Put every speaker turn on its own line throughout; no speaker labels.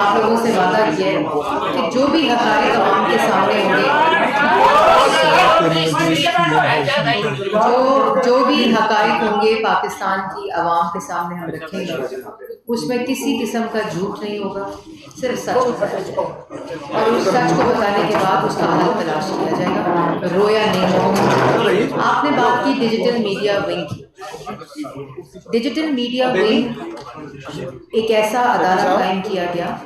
آپ لوگوں سے وعدہ کیا ہے کہ جو بھی حقائق عوام کے سامنے ہوں گے، جو بھی حقائق ہوں گے پاکستان کی عوام کے سامنے ہم رکھیں گے، اس میں کسی قسم کا جھوٹ نہیں ہوگا، صرف سچ بتایا جائے گا، اور اس سچ کو بتانے کے بعد اس کا حل تلاش کیا جائے گا، رویا نہیں ہوگا۔ آپ نے بات کی ڈیجیٹل میڈیا ونگ کی۔ ڈیجیٹل میڈیا ونگ ایک ایسا ادارہ قائم کیا گیا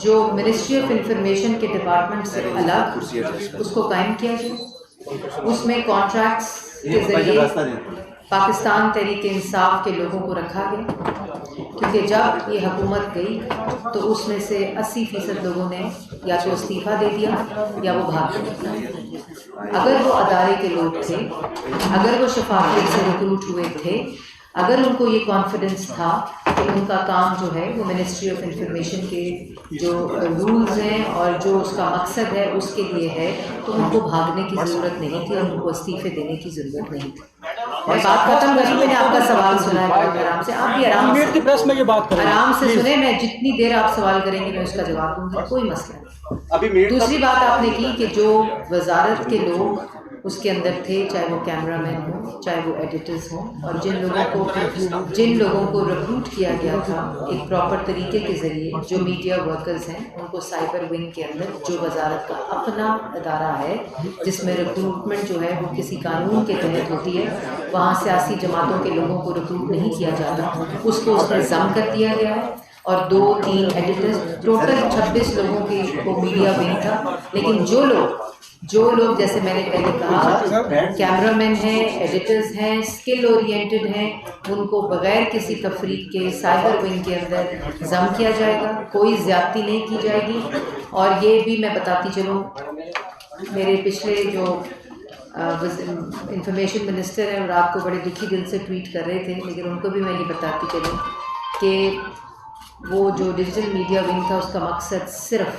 جو منسٹری آف انفارمیشن کے ڈپارٹمنٹ سے الگ اس کو قائم کیا گیا۔ اس میں کانٹریکٹس کے ذریعے پاکستان تحریک انصاف کے لوگوں کو رکھا گیا، کیونکہ جب یہ حکومت گئی تو اس میں سے 80% لوگوں نے یا تو استعفیٰ دے دیا یا وہ بھاگ گئے۔ اگر وہ ادارے کے لوگ تھے، اگر وہ شفافیت سے ریکروٹ ہوئے تھے، اگر ان کو یہ کانفیڈنس تھا کہ ان کا کام جو ہے وہ منسٹری آف انفارمیشن کے جو رولز ہیں اور جو اس کا مقصد ہے اس کے لیے ہے، تو ان کو بھاگنے کی ضرورت نہیں تھی اور ان کو استعفے دینے کی ضرورت نہیں تھی۔ میں بات ختم کروں، میں نے آپ کا سوال سنا ہے بہت آرام سے، آپ بھی آرام سے سنیں، میں جتنی دیر آپ سوال کریں گے میں اس کا جواب دوں گی، کوئی مسئلہ نہیں۔ دوسری بات آپ نے کی کہ جو وزارت کے لوگ اس کے اندر تھے، چاہے وہ کیمرہ مین ہوں، چاہے وہ ایڈیٹرز ہوں، اور جن لوگوں کو ریکروٹ کیا گیا تھا ایک پراپر طریقے کے ذریعے، جو میڈیا ورکرز ہیں ان کو سائبر ونگ کے اندر، جو وزارت کا اپنا ادارہ ہے جس میں ریکروٹمنٹ جو ہے وہ کسی قانون کے تحت ہوتی ہے، وہاں سیاسی جماعتوں کے لوگوں کو ریکروٹ نہیں کیا جاتا، اس کو اس میں ضم کر دیا گیا ہے، اور 2-3 ایڈیٹرز، ٹوٹل 26 لوگوں کی وہ میڈیا ونگ تھا۔ لیکن جو لوگ جیسے میں نے پہلے کہا کیمرہ مین ہیں، ایڈیٹرز ہیں، اسکل اورینٹڈ ہیں، ان کو بغیر کسی تفریق کے سائبر ونگ کے اندر ضم کیا جائے گا، کوئی زیادتی نہیں کی جائے گی۔ اور یہ بھی میں بتاتی چلوں، میرے پچھلے جو انفارمیشن منسٹر ہیں وہ رات کو بڑے دکھی دل سے ٹویٹ کر رہے تھے، لیکن ان کو بھی میں یہ بتاتی چلوں کہ وہ جو ڈیجیٹل میڈیا ونگ تھا اس کا مقصد صرف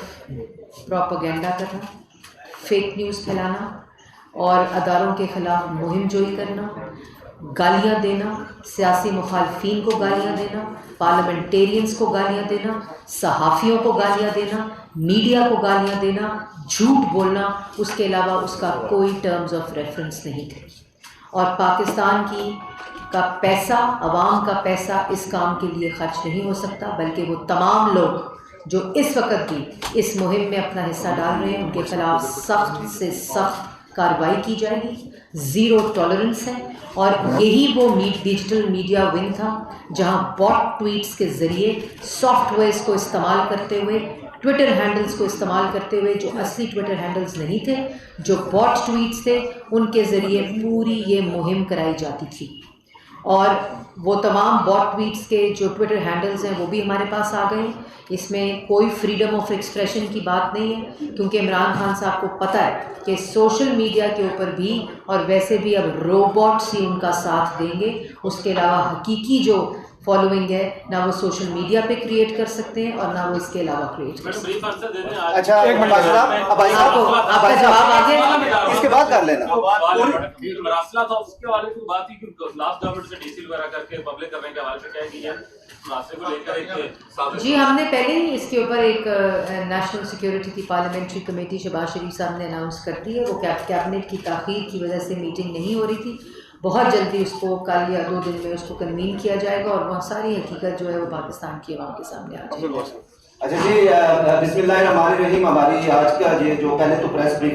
پروپیگنڈا کا تھا، فیک نیوز پھیلانا اور اداروں کے خلاف مہم جوئی کرنا، گالیاں دینا، سیاسی مخالفین کو گالیاں دینا، پارلیمنٹیرینز کو گالیاں دینا، صحافیوں کو گالیاں دینا، میڈیا کو گالیاں دینا، جھوٹ بولنا، اس کے علاوہ اس کا کوئی ٹرمز آف ریفرنس نہیں تھے۔ اور پاکستان کا پیسہ، عوام کا پیسہ اس کام کے لیے خرچ نہیں ہو سکتا، بلکہ وہ تمام لوگ جو اس وقت بھی اس مہم میں اپنا حصہ ڈال رہے ہیں ان کے خلاف سخت سے سخت کارروائی کی جائے گی، زیرو ٹالرنس ہے۔ اور یہی وہ ڈیجیٹل میڈیا ونگ تھا جہاں باٹ ٹویٹس کے ذریعے سافٹ ویئرس کو استعمال کرتے ہوئے، ٹویٹر ہینڈلز کو استعمال کرتے ہوئے، جو اصلی ٹویٹر ہینڈلز نہیں تھے، جو باٹ ٹویٹس تھے، ان کے ذریعے پوری یہ مہم کرائی جاتی تھی۔ اور وہ تمام باٹ ٹویٹس کے جو ٹویٹر ہینڈلز ہیں وہ بھی ہمارے پاس آ گئے۔ اس میں کوئی فریڈم آف ایکسپریشن کی بات نہیں ہے، کیونکہ عمران خان صاحب کو پتہ ہے کہ سوشل میڈیا کے اوپر بھی، اور ویسے بھی اب روبوٹس ہی ان کا ساتھ دیں گے، اس کے علاوہ حقیقی جو فالوئنگ ہے نہ وہ سوشل میڈیا پہ کریٹ کر سکتے ہیں اور نہ وہ اس کے علاوہ کریٹ کر سکتے ہیں۔
اچھا ایک منٹ
آپ کا جواب آگے
اس کے بعد کر لینا۔
مراسلہ تھا اس کے حوالے سے بات ہی کہ لاسٹ گورنمنٹ سے ڈی سی وغیرہ کر کے پبلک کرنے کے حوالے سے کیا کی ہے مراسلے کو لے کر ایک
جی ہم نے پہلے ہی اس کے اوپر ایک نیشنل سیکیورٹی کی پارلیمنٹری کمیٹی شہباز شریف صاحب نے اناؤنس کر دی ہے، وہ کیبنٹ کی تاخیر کی وجہ سے میٹنگ نہیں ہو رہی تھی، بہت جلدی اس کو کل یا 2 دن میں اس کو کنوین کیا جائے گا اور وہاں ساری حقیقت جو ہے وہ پاکستان کی عوام کے سامنے آ جائے گی۔
اچھا جی، بسم اللہ الرحمن الرحیم۔ ہماری آج کا یہ جو پہلے تو پریس بریف